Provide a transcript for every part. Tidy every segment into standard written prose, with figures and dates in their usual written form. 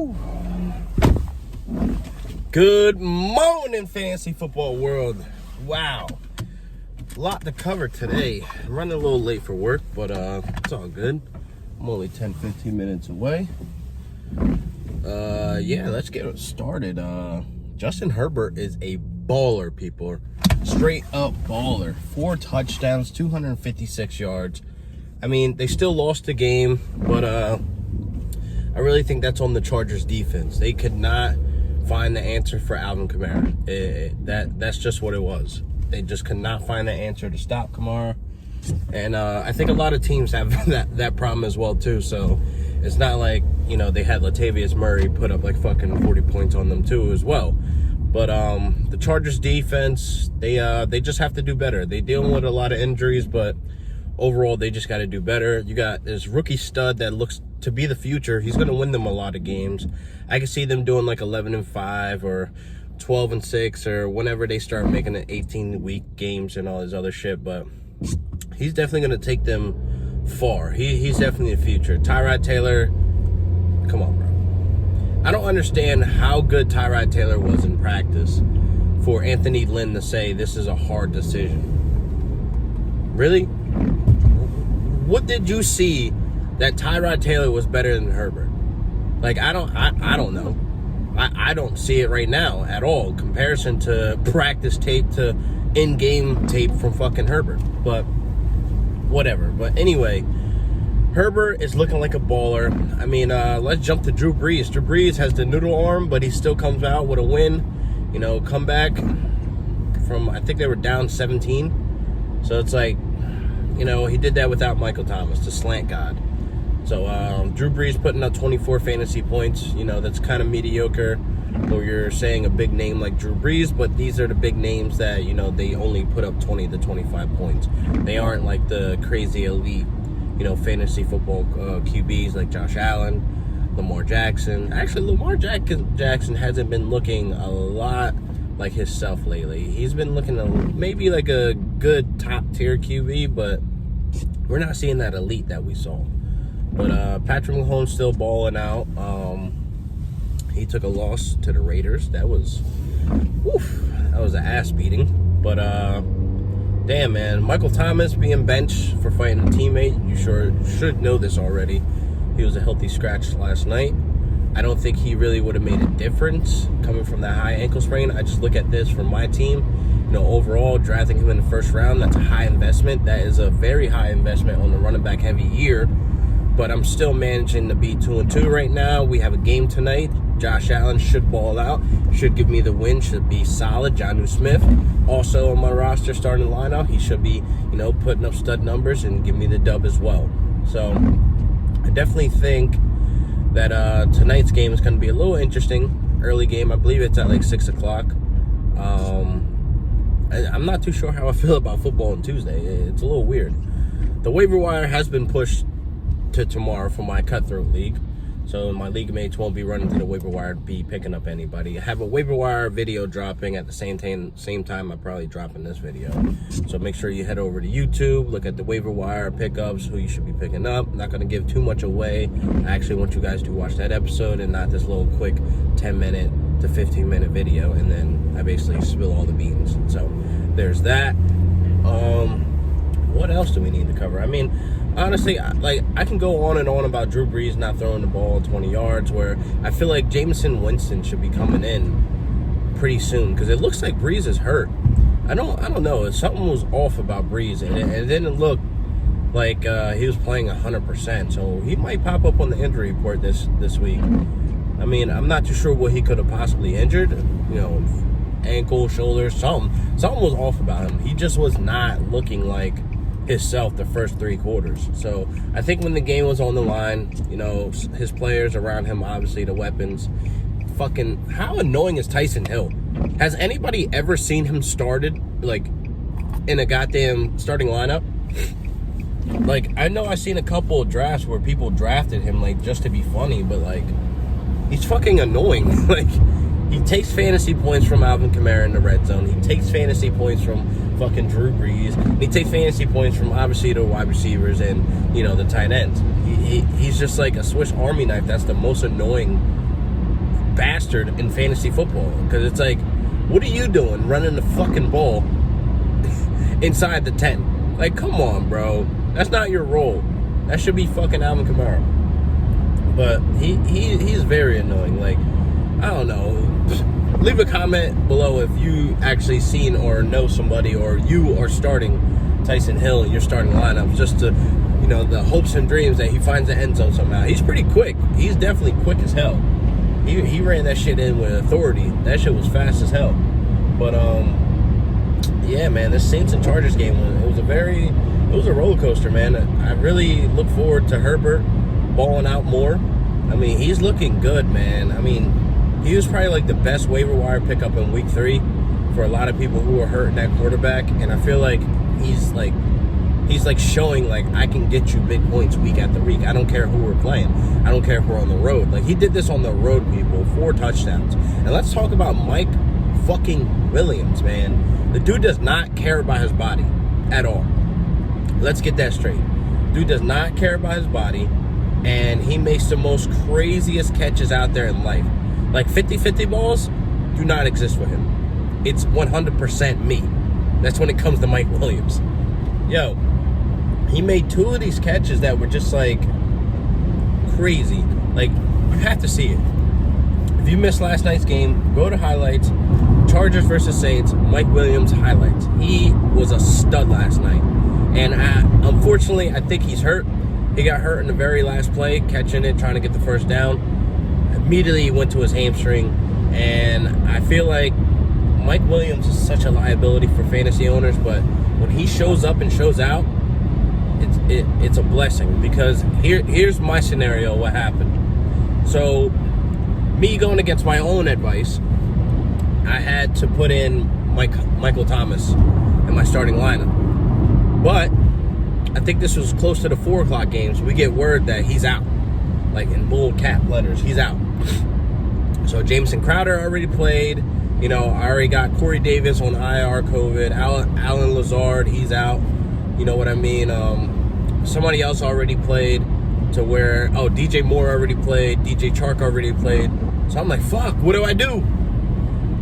Woo! Good morning, Fantasy Football World. Wow. A lot to cover today. I'm running a little late for work, but it's all good. I'm only 10-15 minutes away. Yeah, let's get it started. Justin Herbert is a baller, people. Straight up baller. 4 touchdowns, 256 yards. I mean, they still lost the game, but I really think that's on the Chargers defense. They could not find the answer for Alvin Kamara. That's just what it was. They just could not find the answer to stop Kamara. And I think a lot of teams have that problem as well, too. So it's not like, you know, they had Latavius Murray put up like fucking 40 points on them, too, as well. But the Chargers defense, they just have to do better. They're dealing with a lot of injuries, but overall, they just got to do better. You got this rookie stud that looks to be the future. He's going to win them a lot of games. I can see them doing like 11-5 or 12-6 or whenever they start making the 18-week games and all this other shit. But he's definitely going to take them far. He's definitely the future. Tyrod Taylor, come on, bro. I don't understand how good Tyrod Taylor was in practice for Anthony Lynn to say this is a hard decision. Really? What did you see that Tyrod Taylor was better than Herbert? Like, I don't know. I don't see it right now at all. Comparison to practice tape to in-game tape from fucking Herbert. But whatever. But anyway, Herbert is looking like a baller. I mean, let's jump to Drew Brees. Drew Brees has the noodle arm, but he still comes out with a win. You know, comeback from, I think they were down 17. So it's like, you know, he did that without Michael Thomas, the slant god. So Drew Brees putting up 24 fantasy points. You know, that's kind of mediocre. Or you're saying a big name like Drew Brees, but these are the big names that, you know, they only put up 20 to 25 points. They aren't like the crazy elite, you know, fantasy football QBs like Josh Allen, Lamar Jackson. Actually, Lamar Jackson hasn't been looking a lot like himself lately. He's been looking maybe like a good top tier QB, but we're not seeing that elite that we saw. But Patrick Mahomes still balling out. He took a loss to the Raiders. That was an ass beating. But damn, man, Michael Thomas being benched for fighting a teammate. You should know this already. He was a healthy scratch last night. I don't think he really would have made a difference coming from that high ankle sprain. I just look at this from my team. You know, overall, drafting him in the first round, that's a high investment. That is a very high investment on the running back heavy year. But I'm still managing to be 2-2 right now. We have a game tonight. Josh Allen should ball out. Should give me the win. Should be solid. Jonnu Smith also on my roster starting lineup. He should be, you know, putting up stud numbers and give me the dub as well. So I definitely think that tonight's game is going to be a little interesting. Early game. I believe it's at like 6 o'clock. I'm not too sure how I feel about football on Tuesday. It's a little weird. The waiver wire has been pushed to tomorrow for my cutthroat league. So my league mates won't be running to the waiver wire to be picking up anybody. I have a waiver wire video dropping at the same time I'm probably dropping this video. So make sure you head over to YouTube, look at the waiver wire pickups, who you should be picking up. I'm not going to give too much away. I actually want you guys to watch that episode and not this little quick 10-minute to 15-minute video, and then I basically spill all the beans. So there's that. What else do we need to cover? I mean, honestly, I can go on and on about Drew Brees not throwing the ball 20 yards, where I feel like Jameson Winston should be coming in pretty soon, because it looks like Brees is hurt. I don't know. Something was off about Brees, and it didn't look like he was playing 100%. So he might pop up on the injury report this week. I mean, I'm not too sure what he could have possibly injured. You know, ankle, shoulder, something was off about him. He just was not looking like himself the first 3 quarters. So I think when the game was on the line, you know, his players around him, obviously the weapons, fucking, how annoying is Tyson Hill? Has anybody ever seen him started like in a goddamn starting lineup? Like, I know I've seen a couple of drafts where people drafted him like just to be funny, but like, he's fucking annoying. Like, he takes fantasy points from Alvin Kamara in the red zone. He takes fantasy points from fucking Drew Brees. He takes fantasy points from obviously the wide receivers and, you know, the tight ends. He's just like a Swiss Army knife. That's the most annoying bastard in fantasy football. Because it's like, what are you doing running the fucking ball inside the 10? Like, come on, bro. That's not your role. That should be fucking Alvin Kamara. But he's very annoying. Like, I don't know. Leave a comment below if you actually seen or know somebody, or you are starting Tyson Hill in your starting lineup, just to, you know, the hopes and dreams that he finds the end zone somehow. He's pretty quick. He's definitely quick as hell. He ran that shit in with authority. That shit was fast as hell. But yeah, man, this Saints and Chargers game was a roller coaster, man. I really look forward to Herbert balling out more. I mean, he's looking good, man. I mean, he was probably like the best waiver wire pickup in week 3 for a lot of people who are hurting that quarterback, and I feel like he's like showing, like, I can get you big points week after week. I don't care who we're playing. I don't care if we're on the road. Like, he did this on the road, people. 4 touchdowns. And let's talk about Mike fucking Williams, man. The dude does not care about his body at all. Let's get that straight. Dude does not care about his body, and he makes the most craziest catches out there in life. Like, 50-50 balls do not exist for him. It's 100% me. That's when it comes to Mike Williams. Yo, he made 2 of these catches that were just, like, crazy. Like, you have to see it. If you missed last night's game, go to highlights. Chargers versus Saints, Mike Williams highlights. He was a stud last night. And unfortunately, I think he's hurt. He got hurt in the very last play, catching it, trying to get the first down. Immediately he went to his hamstring, and I feel like Mike Williams is such a liability for fantasy owners, but when he shows up and shows out, it's a blessing, because here's my scenario, what happened. So, me going against my own advice, I had to put in Michael Thomas in my starting lineup. But I think this was close to the 4 o'clock games. We get word that he's out. Like, in bold cap letters, he's out. So Jamison Crowder already played. You know, I already got Corey Davis on IR COVID. Alan Lazard, he's out. You know what I mean? Somebody else already played, to where, DJ Moore already played. DJ Chark already played. So I'm like, fuck, what do I do?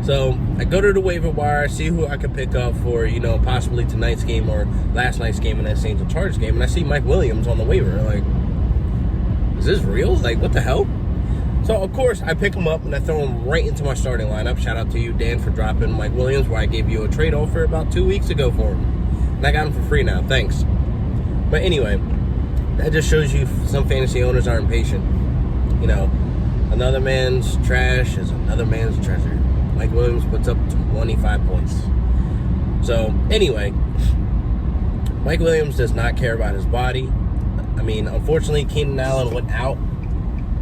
So I go to the waiver wire, see who I could pick up for, you know, possibly tonight's game or last night's game in that Saints and Chargers game. And I see Mike Williams on the waiver. Like, is this real? Like, what the hell? So, of course, I pick him up and I throw him right into my starting lineup. Shout out to you, Dan, for dropping Mike Williams, where I gave you a trade offer about 2 weeks ago for him. And I got him for free now. Thanks. But anyway, that just shows you some fantasy owners aren't patient. You know, another man's trash is another man's treasure. Mike Williams puts up 25 points. So, anyway, Mike Williams does not care about his body. I mean, unfortunately, Keenan Allen went out.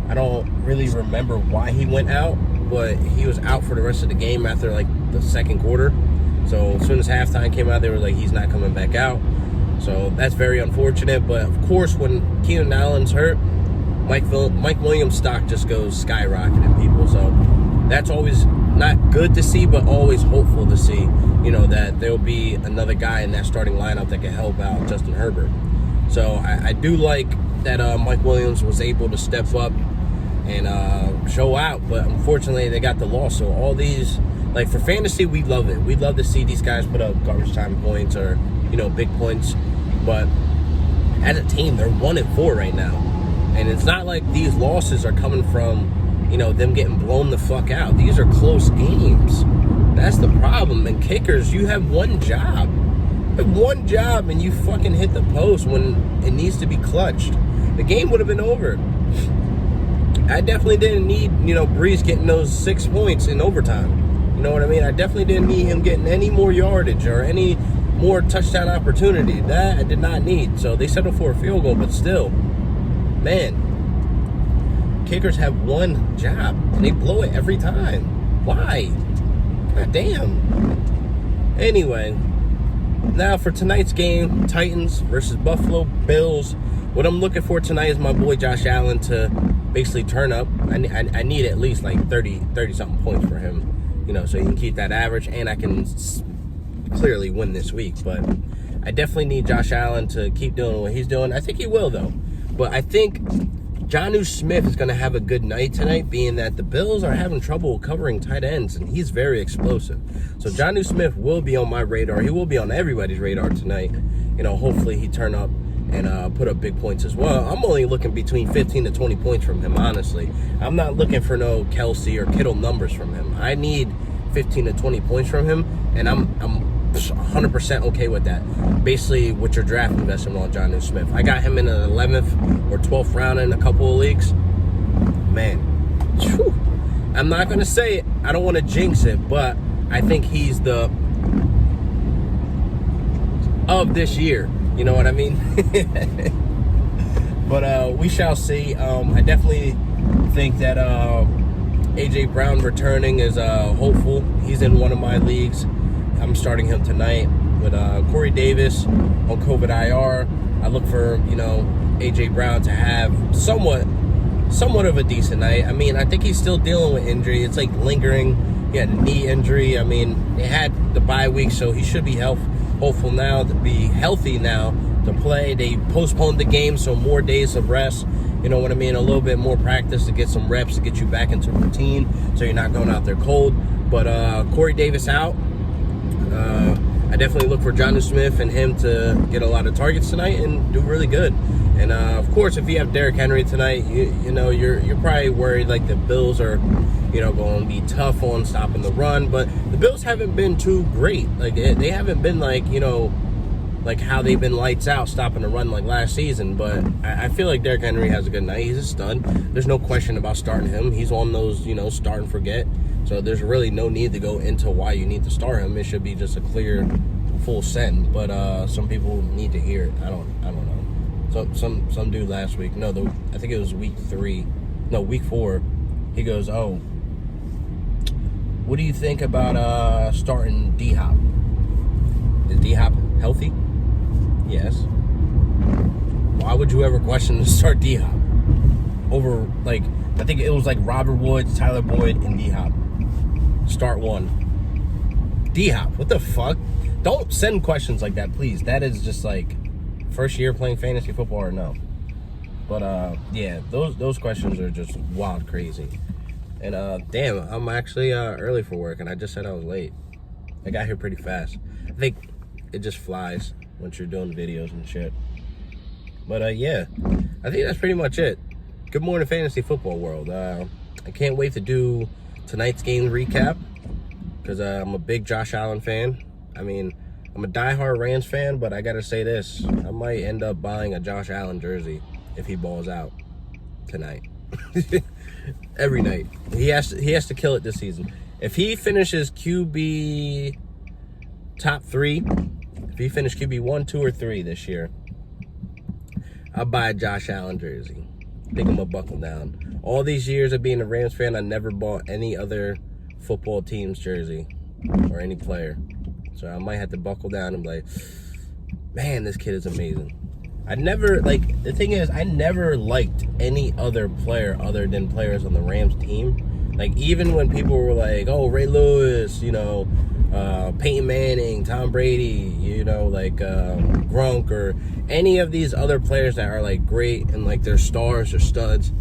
I don't really remember why he went out, but he was out for the rest of the game after, like, the second quarter. So, as soon as halftime came out, they were like, he's not coming back out. So, that's very unfortunate. But, of course, when Keenan Allen's hurt, Mike Williams' stock just goes skyrocketing, people. So, that's always not good to see, but always hopeful to see, you know, that there'll be another guy in that starting lineup that can help out Justin Herbert. So I do like that Mike Williams was able to step up and show out, but unfortunately they got the loss. So all these, like, for fantasy, we love it. We'd love to see these guys put up garbage time points or, you know, big points. But as a team, they're 1-4 right now. And it's not like these losses are coming from, you know, them getting blown the fuck out. These are close games. That's the problem. And kickers, you have one job. You have one job, and you fucking hit the post when it needs to be clutched. The game would have been over. I definitely didn't need, you know, Brees getting those 6 points in overtime. You know what I mean? I definitely didn't need him getting any more yardage or any more touchdown opportunity. That I did not need. So they settled for a field goal, but still, man, kickers have one job, and they blow it every time. Why? God damn. Anyway, now for tonight's game, Titans versus Buffalo Bills. What I'm looking for tonight is my boy Josh Allen to basically turn up. I need at least like 30-something points for him, you know, so he can keep that average, and I can clearly win this week. But I definitely need Josh Allen to keep doing what he's doing. I think he will, though. But I think Jonnu Smith is going to have a good night tonight, being that the Bills are having trouble covering tight ends, and he's very explosive. So Jonnu Smith will be on my radar. He will be on everybody's radar tonight. You know, hopefully he turn up and put up big points as well. I'm only looking between 15 to 20 points from him, honestly. I'm not looking for no Kelsey or Kittle numbers from him. I need 15 to 20 points from him, and I'm 100% okay with that. Basically, with your draft investment on Jonnu Smith. I got him in an 11th or 12th round in a couple of leagues. Man, whew. I'm not going to say it. I don't want to jinx it, but I think he's the of this year. You know what I mean? But we shall see. I definitely think that A.J. Brown returning is hopeful. He's in one of my leagues. I'm starting him tonight with Corey Davis on COVID IR. I look for, you know, A.J. Brown to have somewhat of a decent night. I mean, I think he's still dealing with injury. It's like lingering. He had a knee injury. I mean, they had the bye week, so he should be hopeful now to be healthy now to play. They postponed the game, so more days of rest. You know what I mean? A little bit more practice to get some reps to get you back into routine so you're not going out there cold. But Corey Davis out. I definitely look for Jonnu Smith and him to get a lot of targets tonight and do really good. And of course, if you have Derrick Henry tonight, you know you're probably worried like the Bills are, you know, going to be tough on stopping the run. But the Bills haven't been too great. Like they haven't been like, you know, like how they've been lights out stopping the run like last season. But I feel like Derrick Henry has a good night. He's a stud. There's no question about starting him. He's on those, you know, start and forget. So there's really no need to go into why you need to start him. It should be just a clear, full send. But some people need to hear it. I don't know. So some dude last week. No, I think it was week 4. He goes, "Oh, what do you think about starting D-Hop? Is D-Hop healthy?" Yes. Why would you ever question to start D-Hop over, like, I think it was like Robert Woods, Tyler Boyd, and D-Hop. Start one. D-Hop, what the fuck? Don't send questions like that, please. That is just like first year playing fantasy football or no. But yeah, those questions are just wild crazy. And damn, I'm actually early for work, and I just said I was late. I got here pretty fast. I think it just flies once you're doing videos and shit. But yeah, I think that's pretty much it. Good morning, fantasy football world. I can't wait to do tonight's game recap because I'm a big Josh Allen fan. I mean, I'm a diehard Rams fan, but I gotta say this: I might end up buying a Josh Allen jersey if he balls out tonight. Every night he has to kill it this season. If he finishes QB top 3, if he finishes QB 1, 2, or 3 this year, I'll buy a Josh Allen jersey. I think I'm gonna buckle down. All these years of being a Rams fan, I never bought any other football team's jersey or any player. So I might have to buckle down and be like, man, this kid is amazing. I never, like, the thing is, I never liked any other player other than players on the Rams team. Like, even when people were like, oh, Ray Lewis, you know, Peyton Manning, Tom Brady, you know, like Gronk, or any of these other players that are like great and like they're stars or studs,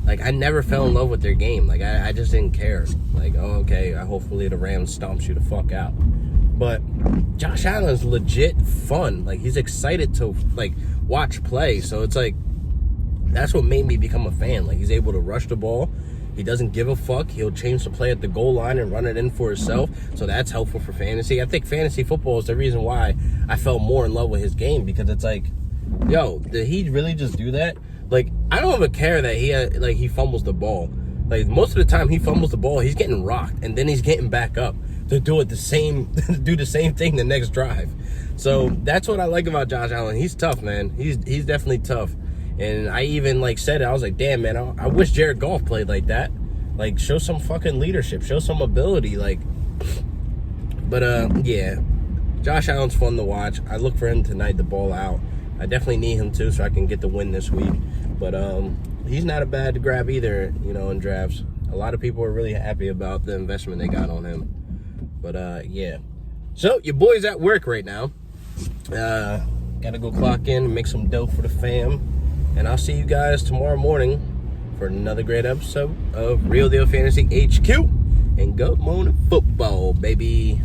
like I never fell in love with their game. Like I just didn't care. Like, oh, okay, hopefully the Rams stomps you the fuck out. But Josh Allen's legit fun. Like, he's excited to like watch play. So it's like, that's what made me become a fan. Like, he's able to rush the ball. He doesn't give a fuck. He'll change the play at the goal line and run it in for himself. So that's helpful for fantasy. I think fantasy football is the reason why I fell more in love with his game, because it's like, yo, did he really just do that? Like, I don't even care that he fumbles the ball. Like, most of the time he fumbles the ball, he's getting rocked, and then he's getting back up to do the same thing the next drive. So that's what I like about Josh Allen. He's tough, man. He's definitely tough. And I even like said it. I was like, damn, man, I wish Jared Goff played like that. Like, show some fucking leadership, show some ability. Like, but yeah, Josh Allen's fun to watch. I look for him tonight to ball out. I definitely need him too, so I can get the win this week. But he's not a bad to grab either, you know, in drafts. A lot of people are really happy about the investment they got on him. But yeah. So your boy's at work right now. Gotta go clock in and make some dough for the fam. And I'll see you guys tomorrow morning for another great episode of Real Deal Fantasy HQ. And good morning football, baby.